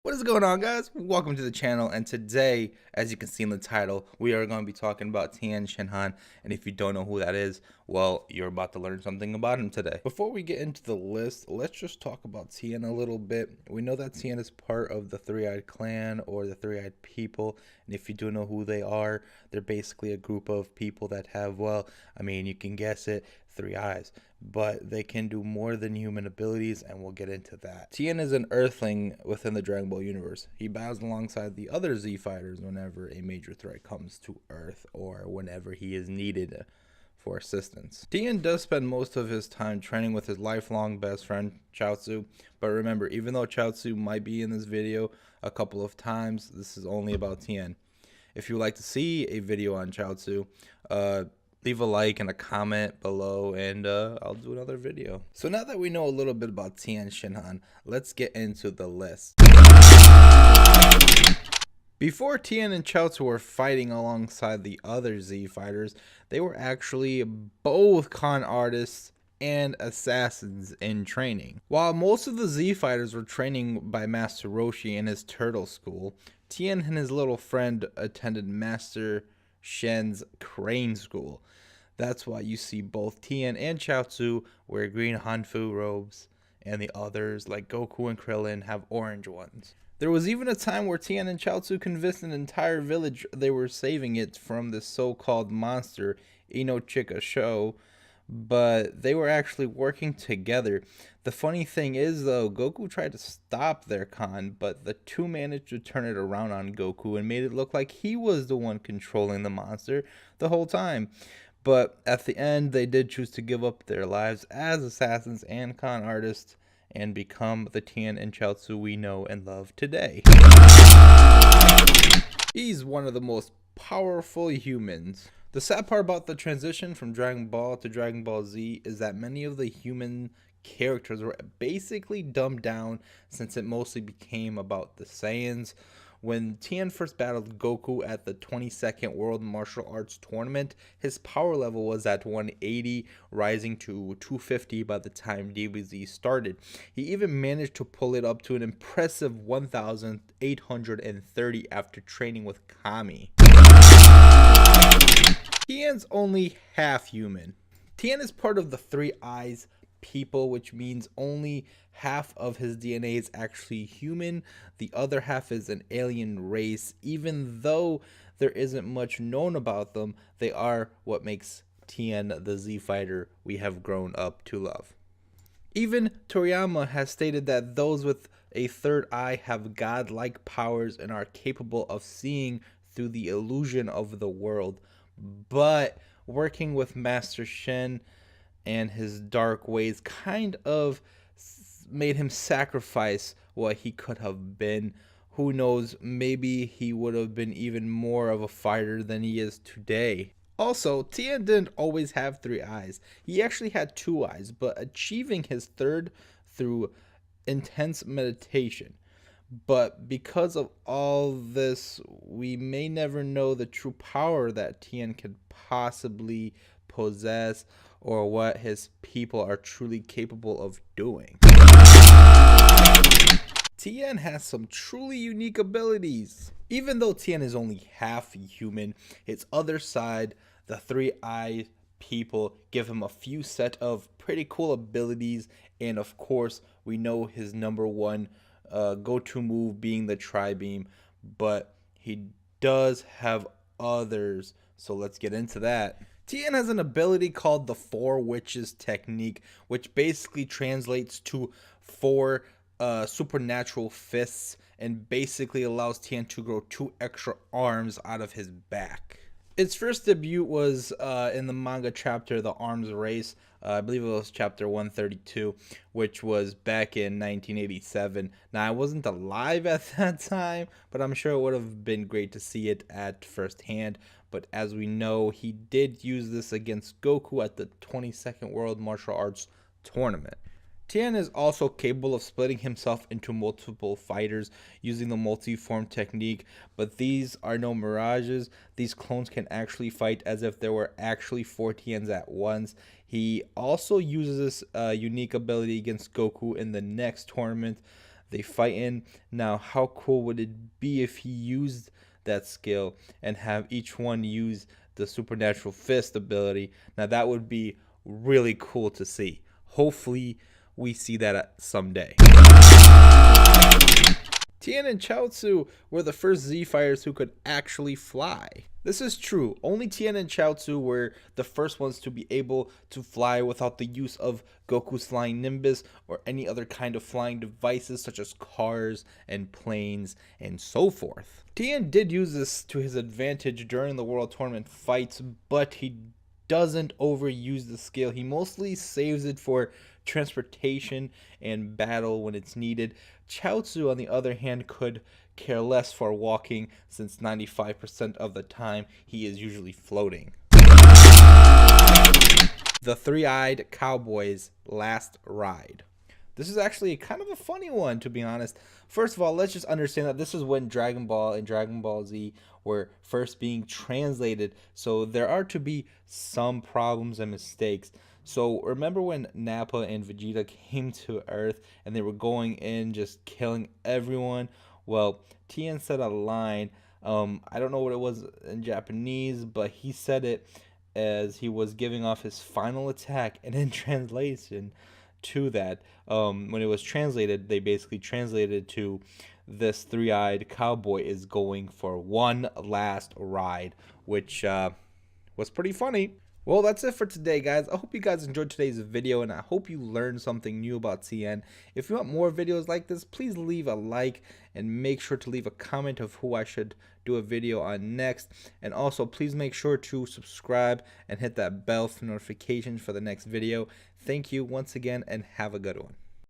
What is going on, guys? Welcome to the channel, and today, as you can see in the title, we are going to be talking about Tenshinhan, and if you don't know who that is, well, you're about to learn something about him today. Before we get into the list, let's just talk about Tien a little bit. We know that Tien is part of the Three-Eyed Clan, or the Three-Eyed People, and if you do know who they are, they're basically a group of people that have, well, I mean, you can guess it, 3 eyes, but they can do more than human abilities, and we'll get into that. Tien is an Earthling within the Dragon Ball universe. He battles alongside the other Z fighters whenever a major threat comes to Earth or whenever he is needed for assistance. Tien does spend most of his time training with his lifelong best friend Chaozu, but remember, even though Chaozu might be in this video a couple of times, this is only about Tien. If you would like to see a video on Chaozu, leave a like and a comment below, and I'll do another video. So now that we know a little bit about Tenshinhan, let's get into the list. Before Tien and Chaozu were fighting alongside the other Z fighters, they were actually both con artists and assassins in training. While most of the Z fighters were training by Master Roshi in his turtle school, Tien and his little friend attended Master Shen's crane school. That's why you see both Tien and Chaozu wear green Hanfu robes, and the others, like Goku and Krillin, have orange ones. There was even a time where Tien and Chaozu convinced an entire village they were saving it from this so-called monster, Inochika Sho, but they were actually working together. The funny thing is, though, Goku tried to stop their con, but the two managed to turn it around on Goku and made it look like he was the one controlling the monster the whole time. But at the end, they did choose to give up their lives as assassins and con artists and become the Tien and Chaozu we know and love today. He's one of the most powerful humans. The sad part about the transition from Dragon Ball to Dragon Ball Z is that many of the human characters were basically dumbed down, since it mostly became about the Saiyans. When Tien first battled Goku at the 22nd World Martial Arts Tournament, his power level was at 180, rising to 250 by the time DBZ started. He even managed to pull it up to an impressive 1,830 after training with Kami. Tien's only half human. Tien is part of the 3 eyes people, which means only half of his DNA is actually human. The other half is an alien race. Even though there isn't much known about them, they are what makes Tien the Z fighter we have grown up to love. Even Toriyama has stated that those with a 3rd eye have godlike powers and are capable of seeing through the illusion of the world. But working with Master Shen and his dark ways kind of made him sacrifice what he could have been. Who knows, maybe he would have been even more of a fighter than he is today. Also, Tien didn't always have 3 eyes. He actually had 2 eyes, but achieving his 3rd through intense meditation. But because of all this, we may never know the true power that Tien could possibly possess, or what his people are truly capable of doing. Tien has some truly unique abilities. Even though Tien is only half human, his other side, the 3-eye people, give him a few set of pretty cool abilities, and of course, we know his #1 go-to move being the Tri-Beam, but he does have others, so let's get into that. Tien has an ability called the 4 Witches technique, which basically translates to 4 supernatural fists, and basically allows Tien to grow 2 extra arms out of his back. Its first debut was in the manga chapter The Arms Race. I believe it was chapter 132, which was back in 1987. Now, I wasn't alive at that time, but I'm sure it would have been great to see it at first hand. But as we know, he did use this against Goku at the 22nd World Martial Arts Tournament. Tien is also capable of splitting himself into multiple fighters using the multi-form technique, but these are no mirages. These clones can actually fight as if there were actually 4 Tiens at once. He also uses this unique ability against Goku in the next tournament. They fight in. Now, how cool would it be if he used that skill and have each one use the supernatural fist ability? Now, that would be really cool to see. Hopefully, we see that someday. Tien and Chaozu were the first Z fighters who could actually fly. This is true. Only Tien and Chaozu were the first ones to be able to fly without the use of Goku's flying Nimbus or any other kind of flying devices such as cars and planes and so forth. Tien did use this to his advantage during the World Tournament fights, but he doesn't overuse the skill. He mostly saves it for transportation and battle when it's needed. Chaozu, on the other hand, could care less for walking, since 95% of the time he is usually floating. The Three-Eyed Cowboy's last ride. This is actually kind of a funny one, to be honest. First of all, let's just understand that this is when Dragon Ball and Dragon Ball Z were first being translated, so there are to be some problems and mistakes. So remember when Nappa and Vegeta came to Earth and they were going in just killing everyone? Well, Tien said a line. I don't know what it was in Japanese, but he said it as he was giving off his final attack, and in translation to that, when it was translated, they basically translated to, this three-eyed cowboy is going for one last ride, which was pretty funny. Well, that's it for today, guys. I hope you guys enjoyed today's video, and I hope you learned something new about Tien. If you want more videos like this, please leave a like and make sure to leave a comment of who I should do a video on next. And also, please make sure to subscribe and hit that bell for notifications for the next video. Thank you once again, and have a good one.